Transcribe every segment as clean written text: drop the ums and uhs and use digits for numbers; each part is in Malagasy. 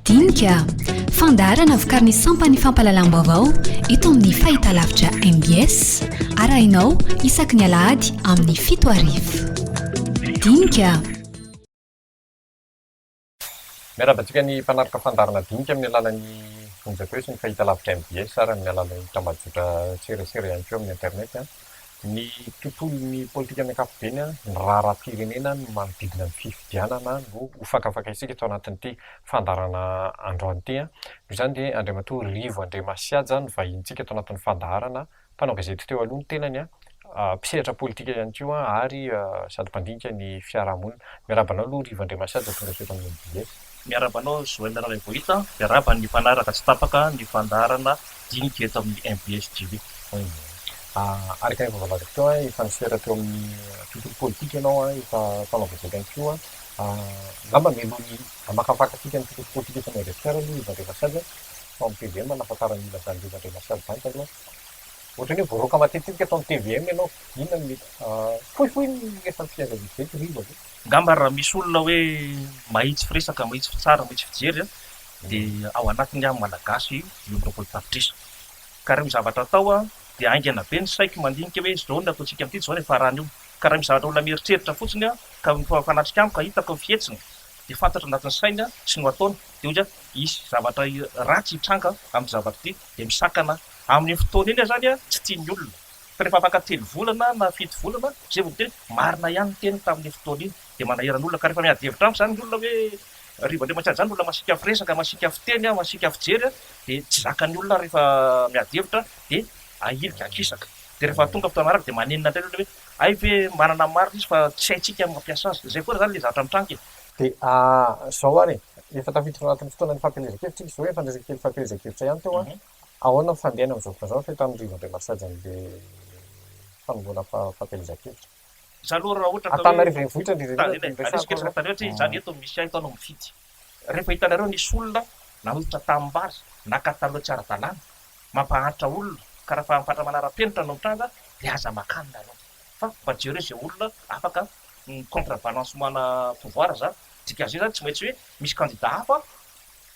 dinika fandaharana vokariny sampany fampalalam-baovao eto amin'ny fahitalavitra MBS arahinao isaky ny alahady amin'ny 7:00 dinika. Miarabantsika ny mpanaraka fandarana dinika amin'ny alalan'ny onjaka hoe sy ny fahitalavitra MBS ary amin'ny alalan'ny tambazotra serasera ihany koa amin'ny internet. Ny tontolon'ny politika amin'ny ankapobeny ny raharaham-pirenena no manodidina ny fifidianana no hofakafaka isika eto anatin'ity fandarana androany ity. Noho izany dia Andriamatoa Rivo Andriamasiaja no vahinintsika eto anatin'ny fandaharana, mpanao gazety teo aloha ny tenany, mpisehatra politika ihany koa ary sady mpandinika ny fiarahamonina. Miarabanao aloha Rivo Andriamasiaja tonga eto amin'ny MBS. Miarabanao Joël Ravohita, miarabany ny mpanaraka tsy tapaka ny fandaharana dinika eto amin'ny MBS TV. Araka ny vavalazako teo efa nisera teo amin'ny tontolo politika ianao efa mpanao gazety ihany koa. Ngamba melony amakafakasika ny tontolo politika eto Madagasikara aloha Rivo Andriamasiaja fa amin'ny TVM nahafantarany olona zany Rivo Andriamasiaja zany taloha. Ohatrany hoe voaroaka matetika eto amin'ny TVM ianao, inona ny fohifohy ny rehefa mpihaza gazety Rivo avy. Ngamba raha misy olona hoe mahitsy firesaka, mahitsy fitsara, mahitsy fijery dia ao anatiny malagasy io tapitrisa. Ka raha misy zavatra atao dia aingana be ny saiko mandinika hoe zao ny ataontsika amin'ity zao rehefa rany io. Ka raha misy zavatra olona mieritreritra fotsiny ka mifanatrika amiko ka hitako ny fihetsiny dia fantatra anatin'ny saina sy no ataony dia ohatra isy zavatra ratsy hitranga amin'ny zavatra ity dia misakana amin'ny fotoana iny zany tsy tian'ny olona. Fa rehefa afaka 3 volana na 7 volana zay vao teny marina ihany teny tamin'ny fotoana iny dia manaheran'ny olona. Ka rehefa miady hevitra amiko zany ny olona hoe Rivo Andriamasiaja zany olona masika firesaka, masika fiteny, masika fijery dia tsy zakan'ny olona rehefa miady hevitra dia ahilika akisaka. Dia rehefa tonga fotoana marina dia manenina indray olona hoe ay ve manana marina izy fa tsy haintsika mampiasa azy. Zay koa zany le zavatra mitranga. Dia zao ary efa tafiditra anatin'ny fotoana ny fampielezan-kevitra izy hoe fandraisam-kely fampielezan-kevitra ihany teo ahoana ny fandehana amin'izao fotoana izao tamin'ny Rivo Andriamasiaja ny fanomboana fampielezan-kevitra. Za aloha raha ohatra Antananarivo renivohitra ohatra zany eto misy ahy tao mifidy. Rehefa hitanareo nisy olona nanolotra tanimbary nakataloha tsy ara-dalàna mampahantra olona ka raha fahampatra manara-penitra no mitranga dia aza makany nareo. Fa jereo izay olona afaka contre balance mana pouvoir zany. Dikazay zany tsy maintsy hoe misy candidat hafa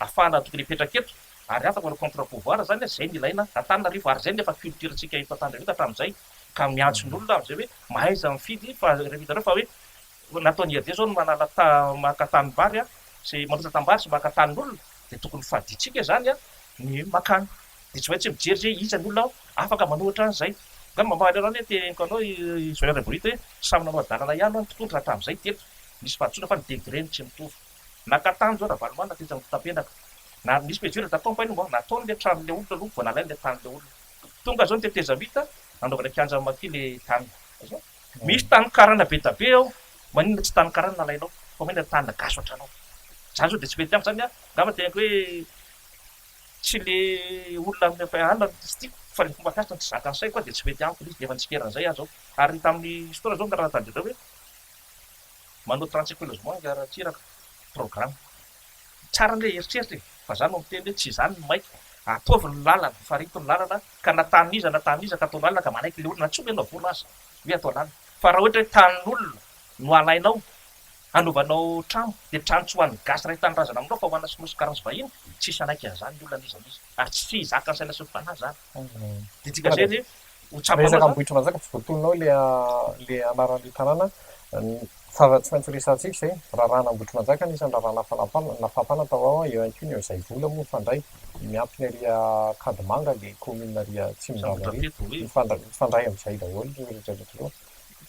ahafahana tokony hipetraka eto ary afaka manao contre pouvoir zany zay ny ilaina Antananarivo ary zay nefa culture-tsika eto Antananarivo hatramin'izay ka miantso ny olona amin'izay hoe mahaiza mifidy fa rehefa hitanareo fa hoe nataony ade zao no manala maka tanimbary sy manotra tanimbary sy maka tanin'olona dia tokony faditsika zany ny makany dia tsy maintsy mijery zay iza ny olona afaka manohitra an'izay. Ka mamahalera ny teniko anao Joël Ravohita hoe samy nanao adalana ihany ny tontolo raha tamin'izay teto misy fahatsoana fa ny degré tsy mitovy. Naka tany zao raha valomana teza fitapenaka na misy pejura tatao mpaino mbo nataony le tranon'le olona aloha vao nalainy le tanin'le olona tonga zao ny teteza vita nanaovana kianja maki le tany. Misy tany karana be da be ao maninona tsy tany karana nalainao fa maninona tany gasy ohatranao zany zao dia tsy mety amiko zany ngamba tenako hoe tsy le olona amin'ny sy tiako fa le fomba fiasana tsy zakany saiko dia tsy mety amiko izy dia efa nitsikeran'izay aho zao. Ary tamin'ny fotoana zao raha tandreo hoe manao 35 logement garantiraka programme tsara an'ilay eritreritra fa zany no miteny hoe tsy zany ny maika ataovy ny lalana farito ny lalana ka nataniza ka atao lalana ka manaiky le olona tsy omena vola azy hoe atao lalana. Fa raha ohatra hoe tanin'olona no alainao anaovanao trano dia trano tsy ho an'ny gasy raha hitanindrazana aminao fa ho anà sinosy karanzy vahiny tsisy anaiky an'izany ny olona an'izany izy ary tsy zakany saina sy fanahy zany. Dia tsika zay hoe resaka ambohitra mazaka tsy voatononao le anaran'le tanàna fa tsy maintsy resantsika izay raha rana ambohitra manjaka anisan'ny raha nafapana tao ao eo ihany koa ny eo izay vola moa mifandray miampiny aria Kadimanga le commune aria Tsimbaranary mifandray amin'izay daholo rehetrarehetra.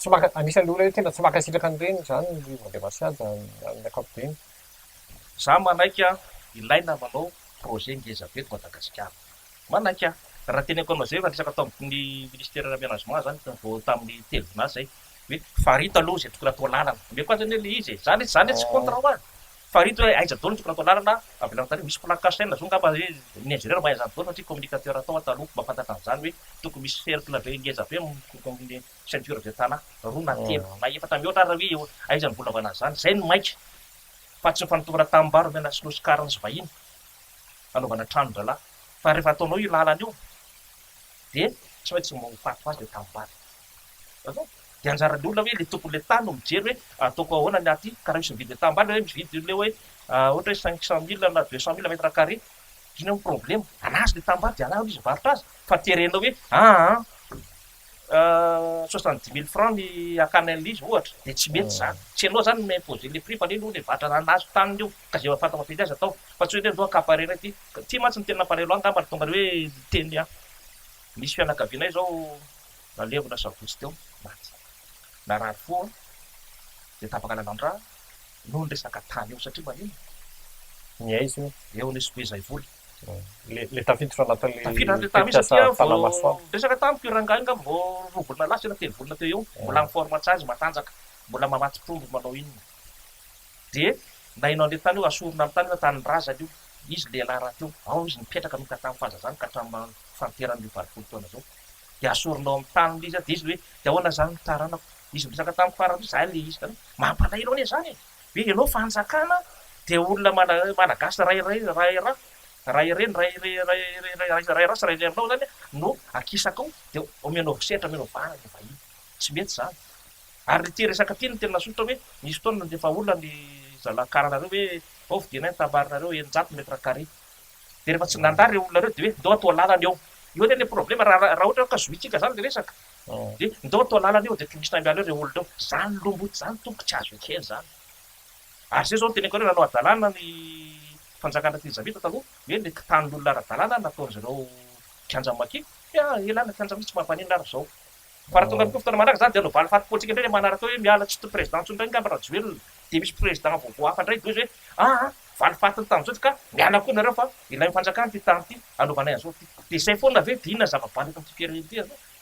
Tsy anisan'le olona hoe tena tsy makasitraka an'ireny zany Rivo Andriamasiaja amin'ny ankapobeny. Za manaiky ilaina manao projet ngeza be eto Madagasikara manaiky raha teneko anao zay fa resaka tao amin'ny ministère aménagement zany vao tamin'ny telonasy zay hoe farito aloha zay tokony atao lalana me koa zany le izy zany tsy contre ho azy farito hoe aiza daholo tokony atao lalana avelany tany misy plakasaina zao ngamba hoe ny ingénieur mahay zany daholo satria communicateur atao ataloha mafantatra an'izany hoe tokony misy cercle be ngeza be amin'ny ceinture de tana roa na telo na efatra mihoatra raha hoe aiza ny volavana zany zay ny maika fa tsy fanotovana tanimbary mena sinosy karana sy vahiny anaovana trano-dralahy. Fa rehefa ataonao io lalana io dia tsy maintsy mahafaty azy le tanimbary de anjaran'ny olona hoe le tompon'le tany no mijery hoe ataoko ahoana ny aty karaha misy mividy tambany hoe mividy le hoe ohatra hoe 500 000 na 200 000 mètre carré ina problème anazy le tambany de alahno izy varotra azy fa terenao hoe 70 000 francs ny akanan'izy ohatra de tsy mety zany tsy anao zany mimposer le prix fa le aloha le vatra anazy tany io ka zay afata mapety azy atao fa tsy hoe hoe akaparera ty mantsy ny tena parelo angamba tonga hoe teny misy fianakaviana zao nalevona sabotsy teo maty narary foa de tapaka lalandra noho ny resaka tany eo satria manino ny aizy eo nisy be zay voly le tafiditra anatin'le tamy resaka tamy pirangainga vo rovolona lasy ena telo volona teo eo mbola miformatsazy matanjaka mbola mamaty trombo manao inona de nainao le tany io asorona amy tany io tanyrazany io izy lehilahy raha teo ao izy mipetraka mika tamy fahazazany ka hatramin'ny fanteran'ny valopolo taona zao de asorinao amy tany izy de izy hoe de ahoana zany taranako izy miresaka tamy farany zay le izy tany mampalahelo ane zany hoe ianao fanjakana de olona malagasy raireny sy rairenao zany no akisakao de omenao setra omenao vana de vahiny tsy mety zany ary le ty resaka ty ny tena sotra hoe misy fotoana defa olona ny zalakaranareo hoe ovidinay tambarinareo eninjato mètre carré de rehefa tsy nandary olona reo de hoe ndao atao lalana eo io tena problème raha ohatra ka zoitsika zany le resaka de ndao atao lalana eo de tomisina mialo re olona eo zany lomboty zany tomboka tsy azo ekeny zany ary zay zao teneko reo nanao adalana ny fanjakana Elizabeta taloha hoe le tan'olona ara-dalàna nataony zareo kianja maki elana kianja misy tsy mampanina ary zao fa raha tonga fotoana manaraka zany de anao valy fatim-politsika indray manaraka hoe miala tsy président tsondray ngamba raha joelona de misy président vaovao hafa ndray de hoe valy fatiny tam'zao ka miala koa nareo fa ilay mifanjakana ty tany ty anaovanay an'zao ty de zay foana ave de inona zava-baly eto amty firenena ty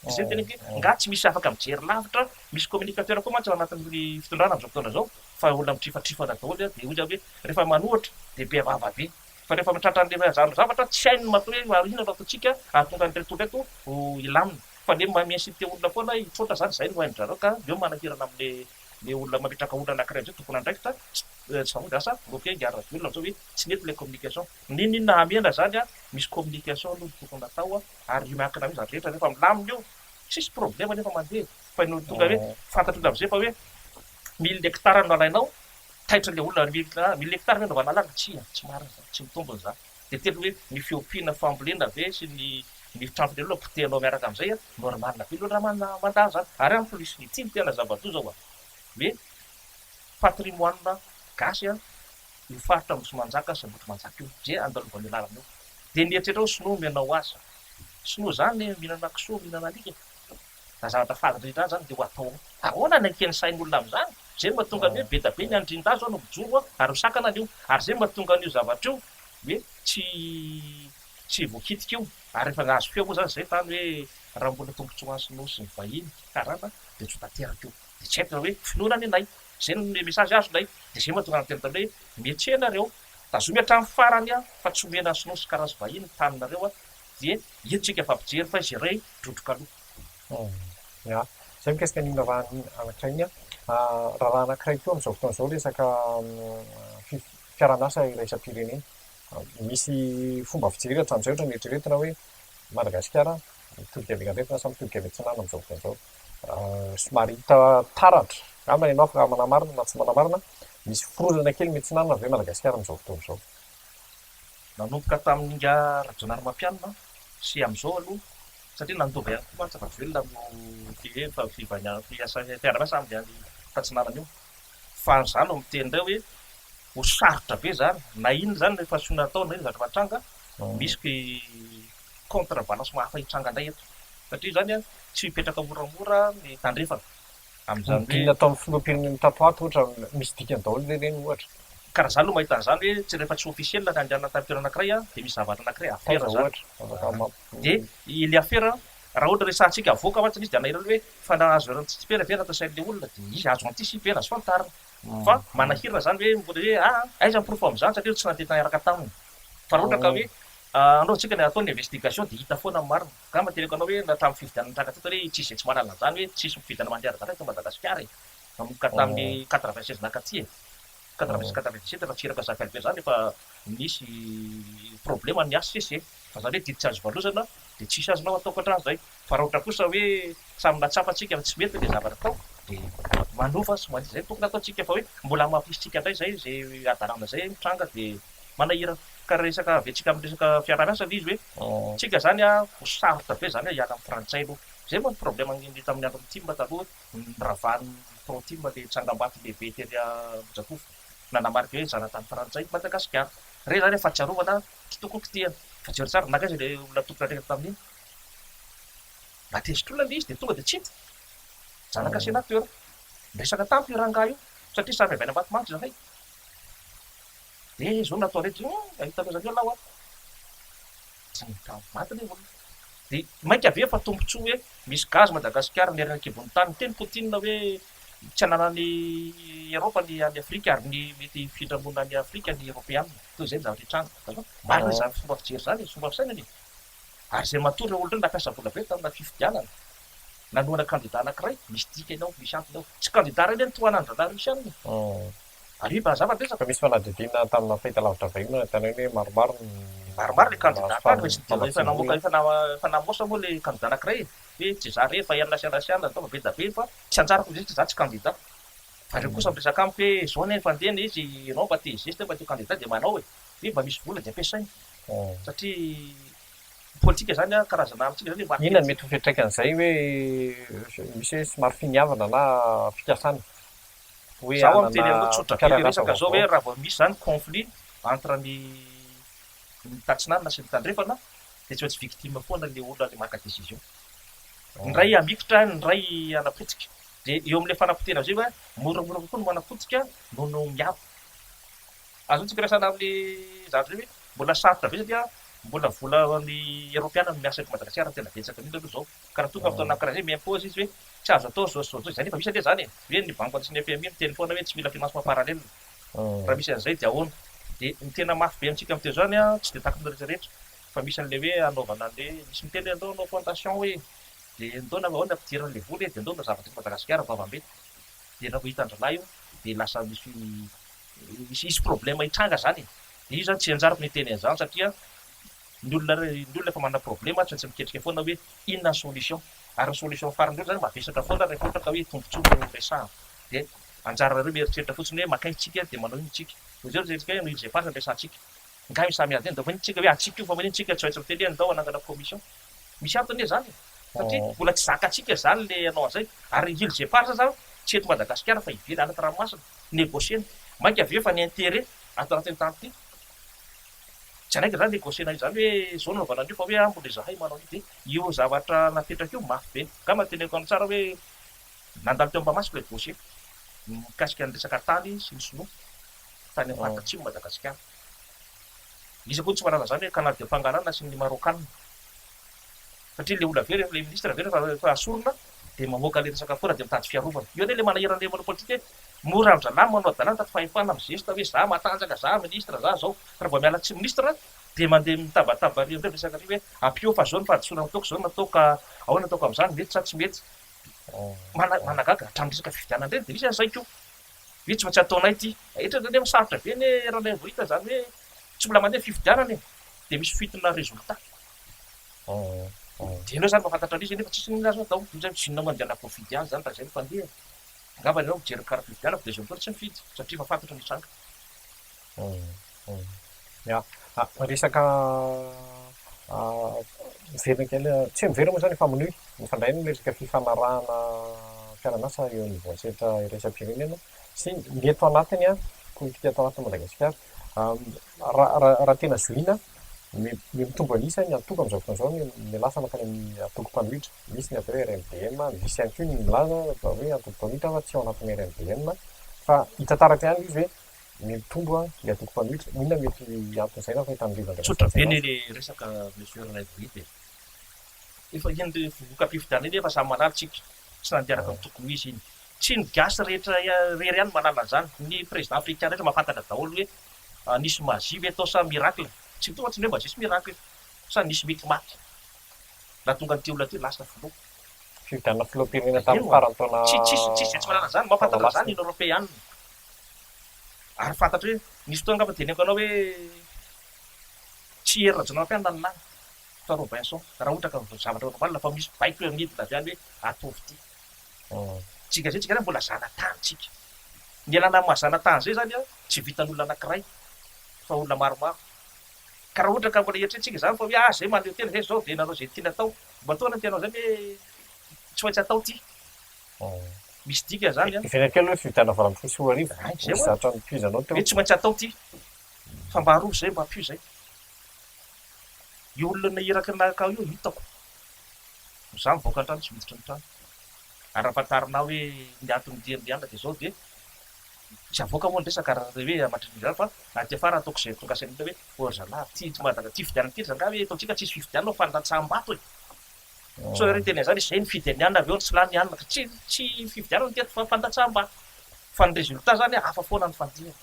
de zay tena hoe nga tsy misy afaka mijery lavitra misy communicateur koa mantsy ao anatin'ny fitondrana am'zao fotoana zao fa olona mitrifatrifana daholo de oza hoe rehefa manohatra de be vava be fa rehefa mitratra an'le zany zavatra tsy hainy matao hoe inona no ataontsika ahatonga nyreto reto ilamina fa le mamiensité olona foana hitrotra zany zay no haindrareo ka eo manahirana amle olona mametraka olona anankiray am'zay tokony andraikitra saody asa oke iara-olona am'zao hoe tsy nety le communication ninina amena zany misy communication aloha tokony atao ary miankina io zany rehetra rehefa milamina io tsisy problème nefa mandeha fa no tonga hoe fantatro olo am'zay fa hoe 1000 hectares no alainao taitra le olona 1000 hectares no vanalana tsy marina zany tsy mitombony zany de telo hoe ny fiompiana fambolena ve sy ny trano le aloha potehanao miaraka am'zay normalina be loha raha mandany zany ary am plus ty ny tena zava-to zao hoe patrimoine gasy io faritra misy manjaka sabotry manjaka io zay andalovan'ny lalana io de nietrehtra ho sinoa mianao azy sinoa zany mihinana kisoa mihinana alika da zavatra fantatra zany de ho atao ahoana nakeny sain'olona am'zany zay mahatonga hoe be da be ny andrindazo no mijoro ary misakana an'io ary zay mahatonga an'io zavatra io hoe tsy voakitika io ary rehefa nahazo feo moa zany zay tany hoe raha mbola tombotry ho an'ny sy ny vahiny karana de tsy tanteraka io de tsy haiko hoe finoana ny anay zay ny message azo nay de zay mahatonga ny tena tany hoe mietsehnareo tazomy hatramin'ny farany fa tsy omena sinosy karaha sy vahiny taninareo de etsika fampijery fa izy ray drodroka aloha zay mikasika ninona raha anankiray iny raha anankiray koa am'izao fotoana zao resaka fiaranasa iraisam-pirenena misy fomba fijery hatramin'izay ohatra nieritreretina hoe Madagasikara mitodika aveganretina sa mitodika avetsinana am'izao fotoana zao somary hita taratra amba ianao afaka manamarina na tsy manamarina misy firorazana kely metsinana avy hoe Madagasikara am'izao fotoana zao nanomboka tamin'nga rajonary mampianina sy am'izao aloha satria nandova ihany koa mantsy velona no fa fiarabasa am'y tatsinanana io fa zany miteny ndray hoe ho sarotra be zany na iny zany rehefa sona atao na iny zatra matranga misy contre balance mahafa hitranga ndray eto satria zany tsy mipetraka moramora ny tandrefana am'zany hoe atao amin'ny filoham-pirenena tatoato ohatra misy dikany daholo le reny ohatra karaha zany no mahita an'izany hoe tsy rehefa tsy officiel na andehanana tampitoerana anankiray de misy zavatra anankiray affaire zany de ile affaire raha ohatra resantsika avoaka mantsy izy de anahirana hoe fa nahazo anticipera vera atao sain'le olona de izy azo anticipera azo fantarina fa manahirana zany hoe mbola hoe aiza miprofo am'zany satria tsy nandeha tanaraka taminy fa raha ohatra ka hoe anao tsika ny ataony investigation de hita foana marina ka matereko anao hoe tamin'ny fividianana traka teto hoe tsisy tsy marana zany hoe tsisy mividana mandeha ara-dala eto Madagasikara manomboka tamin'ny 96 nakaty 97 raha tsiraka zafy albe zany efa misy problème ny ACC fa zany hoe didy tsy azo valozana dia tsisy azonao ataoko hatranyizay fa raha ohatra kosa hoe samyna tsapatsika tsy mety le zavatra atao dia manova sy mandy zay tokony ataotsika fa hoe mbola mampisitsika indray zay adalàna zay mitranga dia manahira ka resaka avetsika amin'ny resaka fiararasa le izy hoe tsika zany a ho sarotra be zany hiala amin'ny frantsay aloha zay moa ny problème ny tamin'ny andro mitima taloha niravan'ny frontima le tsangam-baty lehibe teny Jakofo nanamarika hoe zanatany frantsay Madagasikara re zany fahatsiarovana tsy tokony kitihana fa jery tsara nakaiza le olona tokona reka tamin'iny natezitr'olona le izy dia tonga dia tsita zanaka sénateur resaka tampy rangaha io satria samy avaina matimangitra zahay dia zao natao rehetra ahitanazanio lao a tsy matiny olona dia mainka ave fa tombontsoa hoe misy gazy Madagasikara ny eranakibon'ny tany teny Poutine hoe tsy ananany Eropa ny any Afrika ary ny mety findramona ny Afrika ny Eropeanina toy izay ny zavatra hitranga marina zany fomba fijery zany fomba fisainany ary zay matory olona nampiasa vola be tamina fifidianana nanoana kandida anankiray misy dika ianao misy antony ao tsy kandida ray ny toan'Androna Rusy any ary mazava besaka misy fanadidina tamina fahitalavitra vahiny tena hoe maromaro le kandida efa namosa moa le kandida anankiray hoe tsy za rehefa ianasianasiana atao be da be fa tsy anjarako zay za tsy kandida fa reo kosa miresaka amiko hoe zao ny fandehana izy ianao mba te izesty mba te kandida dia manao hoe mba misy vola dia ampiasainy satria politika zany a karazana amintsika zany inona mety ho fiantraikan'izay hoe misy hoe somary finiavana na fikasana zaho amin'ny teny aloha tsotra be le resaka zao hoe raha vao misy zany conflit entre ny tatsinanana sy ny tandrefana dia tsy maintsy victime foana le olona le maka décision ny ray amikotra ny ray anapotika dia eo amin'ilay fanapotena zay hoe moramora kokoa no manapotika noho no miavo azo tsika resana amin'ny zavatra zay hoe mbola sarotra be satria mbola vola ny Eropeana no miasa eto Madagasikara tena betsaka mihitsy aloha zao ka raha tonga fotoana karaha zay miimpose izy hoe tsy azo atao zao zay nefa misy anie zany hoe ny banque sy ny FMI miteny foana hoe tsy mila financement parallèle raha misy an'izay dia ahoana dia ny tena mafy be amintsika amin'teo zany a tsy dia takony rehetrarehetra fa misy an'le hoe anaovana le misy miteny andao anao fondation hoe dia ndao na ahoana ampidirana le vola dia ndao na zavatra Madagasikara vavambety dia raha vao hita andrana io dia lasa misy problème hitranga zany dia io zany tsy anjarako ny teny an'izany satria ny olona efa manana problème tsy maintsy miketrika foana hoe inona ny solution ary ny solution farany zany mavesatra foana rehefa ohatra ka hoe tombontsoa no resaha dia anjarareo mieritreritra fotsiny hoe makaitsika dia manao iny tsika zao zetsika hoe izay farany resantsika nga misamy ady da manitsika hoe atsika io fa manitsika tsy maintsy miteny andao anangana commission misy antony zany satria mbola tsy zakatsika zany le anao an'izay ary ilo zay farsa zany tsy eto Madagasikara fa ively anaty ranomasina négociena mainka aveo fa ny intérêt ato anatin'ny tany ity tsy anaika zany négociena io zany hoe zao naovana an'io fa hoe mbola izahay manao io dia io zavatra napetraka io mafy be ka manteneko any tsara hoe nandalo teo Mahamasina le dossier mikasika ny resaka tany sy ny sinoa tany amin'ny faritra atsimo Madagasikara misy koa tsy manana zany hoe canal de Pangalana sy ny Marocanina satria le olona very le ministre very fa asorona dia mamoaka le resaka fora dia mitady fiarovana io anie le manahirana le manao politika hoe mora andranamy manao adalàna tato fahefana amin'ny zesta hoe za matanjaka za ministre za zao raha vao miala tsy ministre dia mandeha mitabataba reo resaka ry hoe ampio fa zao ny fahadisoana nataoko zao nataoka ahoana nataoko amin'izany mety sa tsy mety managaga hatramin'ny resaka fifidianana ireny dia misy an'izay ko hoe tsy maintsy ataonay ity etra zany misarotra be ny raha vao hita zany hoe tsy mbola mandeha fifidianana e dia misy fitona résultat dia enao zany mahafantatra an'izy nefa tsisy nina azo atao zay sinona mandeha naprofidy azy zany zay mifandeha angamba anao mijery karaha fifidianako dia zay mitory tsy mifidy satria mahafantatra ny tranga resaka miverina kely tsy miverina moa zany famonoy mifandray ny resaka fifanarahana fiaranasa eo ny voatsehatra iraisam-pirenena sy ny eto anatiny a politika ato anatin'ny Madagasikara raha tena zoina mitombo anisany atoko amin'izao fotoan'izao ny lasa makany amin'ny atoko-mpanohitra misy ny atao hoe RMDM misy ihany koa ny milaza hoe atoko-mpanohitra fa tsy ao anatin'ny RMDM fa hitantaraka ihany izy hoe mitombo le atoko-mpanohitra inona mety anton'izay na fa hitan'rivana tsotra be ny resaka mesure naivity efa iny voka-pifidiana iny efa samy manala tsika tsy nandiaraka amin'ny tokony izy iny tsy ny gasy rehetra rery ihany manala an'izany ny président africain rehetra mahafantatra daholo hoe nisy magie hoe atao sa miracle tsy tonga tsy ny hoe magie sy miracle sa nisy mekimaky raha tonga ny ty olona ty lasa filoha fifidianana filoham-pirenena tamin'ny farany taona tsisy tsy manana zany mahafantatra zany iny Européanina ary fantatra hoe nisy fotoana ngamba teneko anao hoe tsy herinadrona mampianina ny lany docteur Robinson raha ohatra ka zavatra normalina fa misy baiko hoe midina avy any hoe atovy ty tsika zay tsika zany mbola zanatanytsika ny alana mahazanatany zay zany a tsy vitan'olona anankiray fa olona maromaro ka raha ohatra ka mbola eritreretintsika zany fa hoe zay mandeha tena zay zao de nanao zay tiana atao mba ataona ny tianao zany hoe tsy maintsy atao ty misy dika zany a ifenakely hoe fivitana valampotsy ho arivo zay zatra nypizanao teo hoe tsy maintsy atao ty fa mba harovo zay mba hampio zay io olona iraka naka io hitako za mivoaka an-trano tsy miditra ny trano ary rahafantarinao hoe ny antony diandiana de zao de tsy avoaka moa ndresaka raha hoe amatrin'izany fa aty afara ataoko zay tonga sain'olona hoe orzala ty madaka ty fidianana ty zanga hoe ataontsika tsisy fifidianana fa fandatsaham-bato e so re tena zany zay ny fidianiana avy eo tsy lany anina tsy fifidianana teto fa fandatsaham-bato fa ny résultat zany hafa foana ny fandihana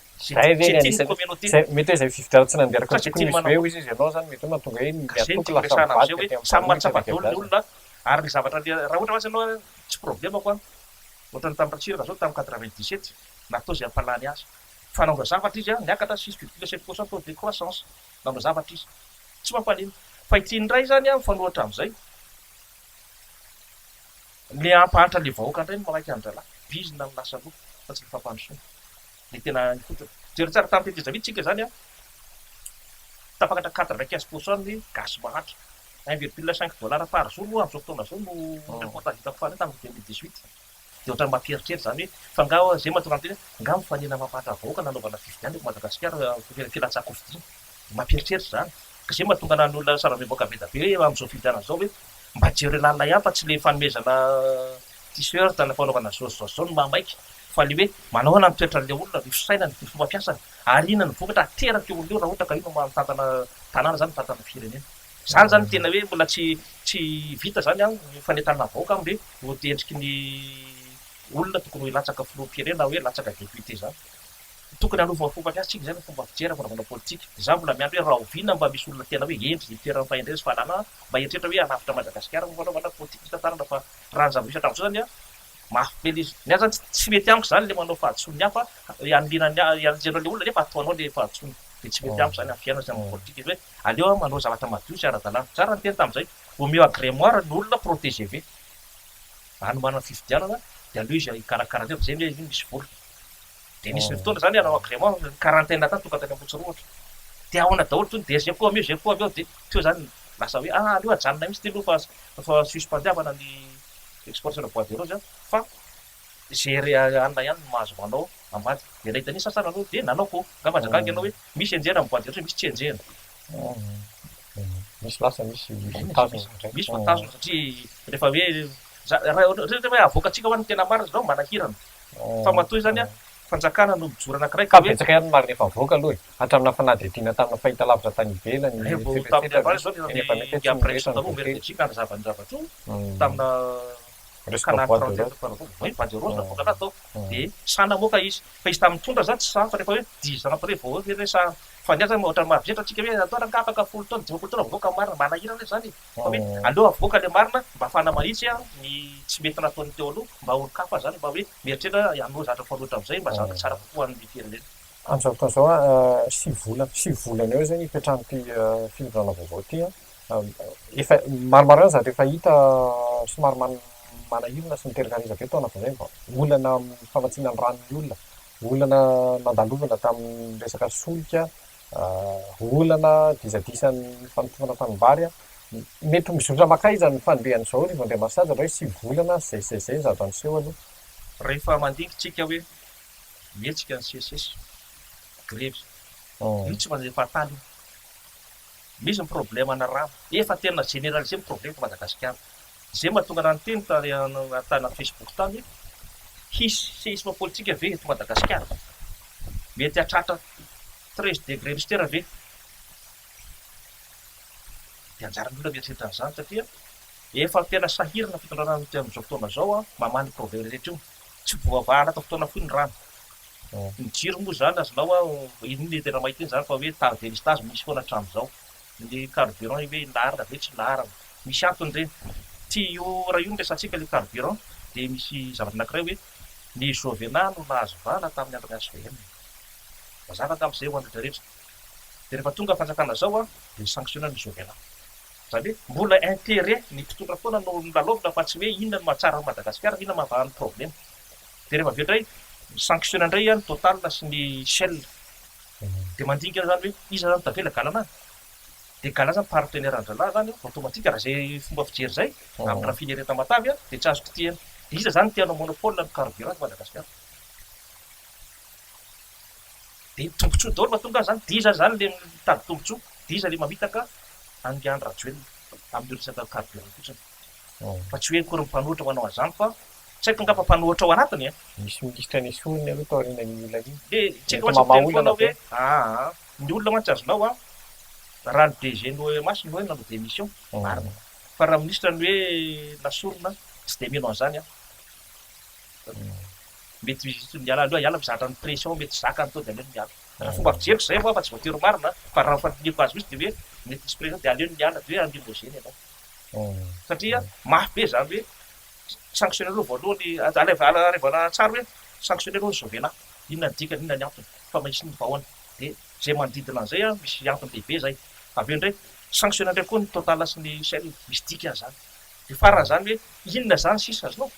mety hoe zay fifidianana tsy nandeharaka tokony misy be izy ianao zany mety hoe mahatonga hoe miatoko lasa hoe samy mahatsabadolo ny olona ary ny zavatra raha ohatra vatsy anao tsy problemako a ohatra ny tamin'ny ratsiraka zao tamin'ny 97 natao zay ampalany azy fanaondra zavatra izy a niakatra 6,7% taux de croissance naondra zavatra izy tsy mampaliny fa ity ndray zany a mifanohatra am'izay ny ampahatra le vahoaka indray ny mamaiky andrala bizina amin'ny lasa loha fa tsy fampandrosoana le tena fotona jery tsara tamin'ny tetezavitsika zany a tapakatra 95% ny gasy mahatra 1,5 $ par jour moa am'izao fotoana zao no reportage hitako fany tamin'ny 2018 de ohatrany mampieritreritra zany hoe fa nga zay mahatonga am'teny nga mifanina mampahatra vahoaka nanaovana fifidianana Madagasikara filatsako fidiana mampieritreritra zany ka zay mahatonga nan'olona saramivoaka be da be hoe am'izao fifidianana zao hoe mba jery lalina ihany fa tsy le fanomezana t-shirt na fanaovana zao no mamaiky fa le hoe manaoana mitoetra le olona ny fisaina ny fomba fiasana ary ina ny vokatra ateraka olona io raha ohatra ka ino mitantana tanàna zany mitantana firenena zany zany tena hoe mbola tsy vita zany a fanentanana vahoaka amle endriky ny olona tokony hoe latsaka filoham-pirenena hoe latsaka député zany tokony hanovana fomba fiasa tsika zany fomba fijery fanaovana politika za mbola miandro hoe raha ovina mba misy olona tena hoe endry ny toerana fahendreza fahalana mba eritreritra hoe hanafitra Madagasikara fanaovana politika tantarana fa raha ny zava-misy hatramin'izao zany a mafy be izy ny azy zany tsy mety amiko zany le manao fahatsony hafa ianjenao le olona nefa ataonao le fahatsony de tsy mety amiko zany amin'ny fiainana amin'ny politika izy hoe aleo manao zavatra madio sy ara-dalàna tsara ny teny tamin'izay omeo agrémoire ny olona protégé ve any manana fifidianana de aleo izy ikarakara zay zay hoe misy vola de nisy ny fotoana zany anao agrément quarantaine tany tonga tany ambotsyroatra de ahoana daholo tony de zay koa ameo de teo zany lasa hoe aleo ajanona mihitsy ty aloha fa suspendiavana ny exportation de bois de rose fa gérer anina ihany no mahazo manao ambady de nahita ny sasana anao de nanao ko nga manjakanga ianao hoe misy enjehana amin'ny bois de rose misy tsy enjehana misy lasa misy fantazona satria rehefa hoe avoakatsika hoany tena marina zao manahirana fa matoy zany a fanjakana no mijoro anankiray ka betsaka ihany marina efa avoaka aloha e hatramina fanadihadiana tamina fahita lavitra tany ivelany après meritsika ny zavatra tamina Baderosa avoaka natao de sana moka izy fa izy tamin'ny tondra zany tsy sa fa rehefa hoe 10 ans après vao resa fa niaza ohatra mahavitra atsika hoe atao raha kapaka 10 taona 20 taona avoaka marina manahirana zany fa hoe aleo avoaka le marina mba afana mahitsy a ny tsy mety nataony teo aloha mba olo-kafa zany mba hoe mieritreritra hanao zatra fanoatra am'izay mba zavatra tsara kokoa amin'ny firenena am'izao fotoana zao a 6 volana eo zany ipetrahan'ity filodrana vaovao ty a efa maromaro ihany zatra efa hita somary manahirana sy miterakarizaka eto anavazay fa olana famatsiana ny ranon'ny olona nandalovana tamin'ny resaka solika olana disadisan'ny fanontofana tanimbary a mety mizondra makaiza ny fandehan'izao rivo andria masaja hoe 6 volana zay zato anyseho aloha rehefa mandingitsika hoe mihetsika ny CSS grevy io tsy mandeha fahataly misy ny problème na rano efa tena généralisé ny problème to Madagasikara zay mahatonga na nyteny tana Facebook tany hisy séisme politique ve eto Madagasikara mety hatratra 13 degré Richter ve de anjaran'ny olona mieritreritana zany satria efa tena sahirana fitondrana am'izao fotoana zao a mamany problème rehetra io tsy voavahana atao fotoana foy ny rano ny jiro moa zany azonao a inony tena mahita iny zany fa hoe tavy délestage misy foana hatramy zao ny carburant hoe larina ve tsy larina misy antony reny ty raha io nresantsika le carburant de misy zavatra anankiray hoe ny Jovena no nahazo vala tamin'ny andro SVM mazava tamin'izay ho andro rehetra de rehefa tonga fanjakana zao a de sanctionné ny Jovena zany hoe mbola intérêt ny mpitondra foana no lalovina fa tsy hoe inona no mahatsara Madagasikara, inona mahavahany problème. De rehefa aveo indray sanctionne indray ny total sy ny shell. De mandinika zany hoe iza zany tavela galana de galana zany partenaire andrala zany automatique raha zay fomba fijery zay amin'ny raffinerie Tamatavy de tsy azoko tiana. De iza zany tiana monopole ny carburant Madagasikara. De tombotsoa daholo mahatonga zany de iza zany le mitady tombotsoa, de iza le mamitaka angiany rajoelina amin'ny resaka carburant fotsiny. Fa tsy hoe kory mpanohitra ho anao azany fa tsy haiko angamba mpanohitra ao anatiny misy ministra ny solony aloha tao aoriana ny olona iny. de tsy haiko hoe ny olona mantsy azonao raha ny DG ny OMS ny hoe nanao démission marina fa raha ministra ny hoe nasorona tsy de mino an'izany mety iala mizatra ny pression mety zaka ny tao de aleo miala. Raha fomba fijeriko zay fa tsy voatery marina fa raha fatiniko azy misy de hoe mety misy pression de aleo miala de hoe anlimoseny ianao satria mafy be zany hoe sanctionné aloha voalohany arevana tsara hoe sanctionné aloha ny Jovena inona ny dikany inona ny antony fa misy ny vahoana de zay manodidina an'izay misy antony lehibe zay. Aveo indray sanctionné indray koa ny total sy ny shell misy dika zany de farany zany hoe inona zany sisa azonao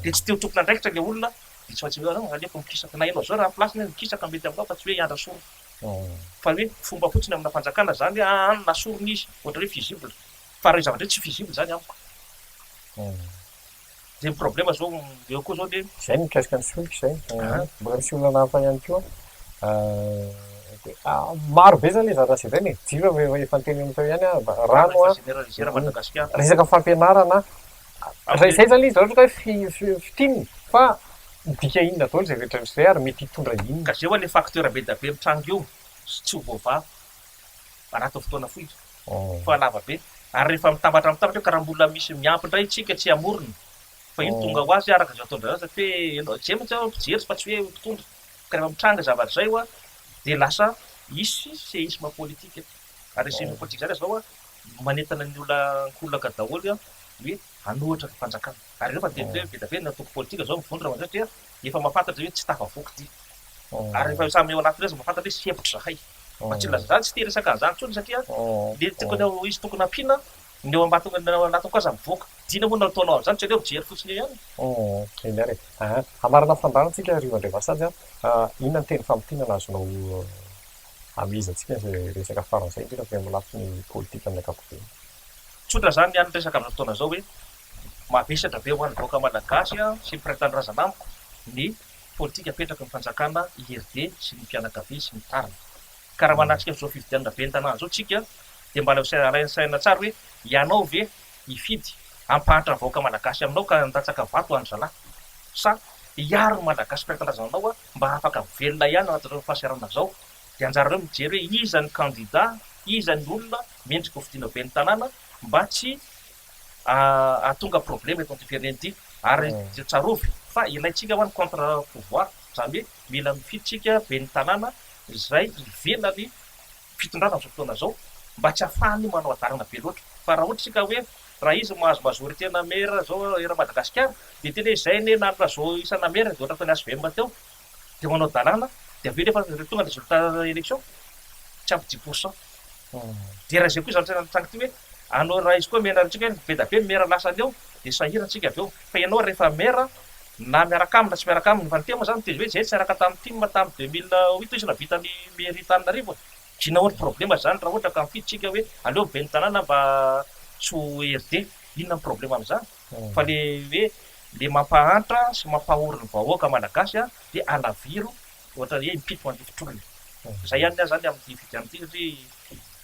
de tsy teo tokona andraikitra le olona de tsy maintsy aleoko mikisaka na ianao zao raha plasiny mikisaka mety aminao fa tsy hoe hiandra soro fa hoe fomba fotsiny amina fanjakana zany nasorony izy ohatra hoe visible fa raha zavatra tsy visible zany amiko. De problème zao eo koa zao de zay mikasika ny solika zay mbola misy olona nahafa ihany koa maro be zany zara zay zany jiro efa anteny amitao ihany rano resaka fampianarana zay zany izy ohatra hoe fitininy fa dika inona daholo zay rehetra zay ary mety hitondra inona ka zay hoe le facteur be da be mitrango eo tsy ho voavava anaty fotoana fohy fa lava be ary rehefa mitambatra hoe karambola misy miampindray tsika tsy amorona fa iny tonga ho azy araka zay atondra satria hoe zay mantsy fijery fa tsy hoe tondra ka rehefa mitranga zavatra zay de lasa isy séisme politique ary séisme politique zany zao manentana ny olaka daholo hoe anohatra fanjakana ary rehefa de be da be ny atoko politika zao mivondra satria efa mahafantatra hoe tsy tafavoky ty ary rehefa samy eo anaty rezy mahafantatra hoe sepitra zahay fa tsy laza zany tsy te resaka an'izany tsony satria le tokony izy tokony ampiana ny eo anatiny koa aza mivoaka dina moa nataonao amin'izany tsy aleo mijery fotsiny eo ihany. Eny ary amarina fandarantsika Rivandrevasady inona ny teny fampitena azonao amizatsika zay resaka faran'izay indrindra fa amin'ny lafiny politika amin'ny ankapobeny. Tsotra zany ihany resaka amin'ny fotoana zao hoe mavesatra be ho an'ny vahoaka malagasy sy ny mpiray-tany amiko ny politika apetraka ny fanjakana IRD sy ny mpianakavia sy ny tarina ka raha manatrika zao fividianana be ny tanàna zao tsika de mbala saina tsara hoe ianao ve hifidy ampahatra ny vahoaka malagasy aminao ka andatsaka vato any zalahy sa hiaro ny malagasy mpiray-tany mba afaka velona ihany anatin'ireo fahasiarana zao de anjarareo mijery hoe iza ny candidat iza ny olona mendrika ho fidiana be ny tanàna mba tsy atonga problème eto anty ty ary tsarovy fa ilaitsika ho any contre pouvoir zany hoe mila mifiditsika be ny tanàna zay ivela ny fitondrana am'izao fotoana zao mba tsy ahafahany manao adarana be loatra fa raha ohatra tsika hoe raha izy mahazo majorité na maire zao era Madagasikara de tena zay ne nanona zao isana maire de ohatra tany ASVM teo de manao dalàna de aveo rehefa tonga ny résultat élection tsy ampy 10%. De raha zay koa zany tsanga ty hoe anao raha izy koa menaritsika hoe be da be maire lasa aneo de sahirantsika aveo fa ianao rehefa maire na miaraka aminy na tsy miaraka aminy fa ny tema zany de hoe zay tsy araka tamin'ny team tamin'ny 2008 izy navita ny mairie Antananarivo dina ohatra problème zany raha ohatra ka mifiditsika hoe aleo be ny tanàna mba tsy ho ERD inona ny problème amin'izany fa le hoe le mampahantra sy mampahory ny vahoaka malagasy de alaviro ohatra hoe impito andifitrolona zay ihany zany amin'ny fidian'ity satria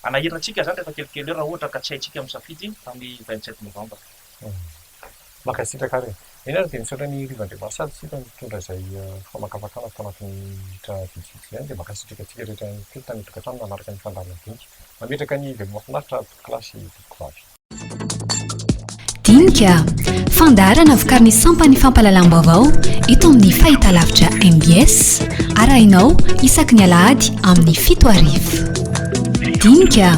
anahirantsika zany rehefa kelikely eo raha ohatra ka tsy haintsika misafidy amin'ny 27 novembre. Makasitraka ary eny ary de misaotra ny Rivandrevasady sika mitondra zay famakafakana tao anatin'ny vitsivitsiky zany de makasitraka atsika rehetra kely tany tokantrano manaraka ny fandarana dinika mametraka ny veloma mahafinaritra klasy toko vavy. Dinika fandarana vokariny sampany fampalalam-baovao eto amin'ny fahitalavitra MBS arahinao isaky ny alahady amin'ny 7 arivo. Dinika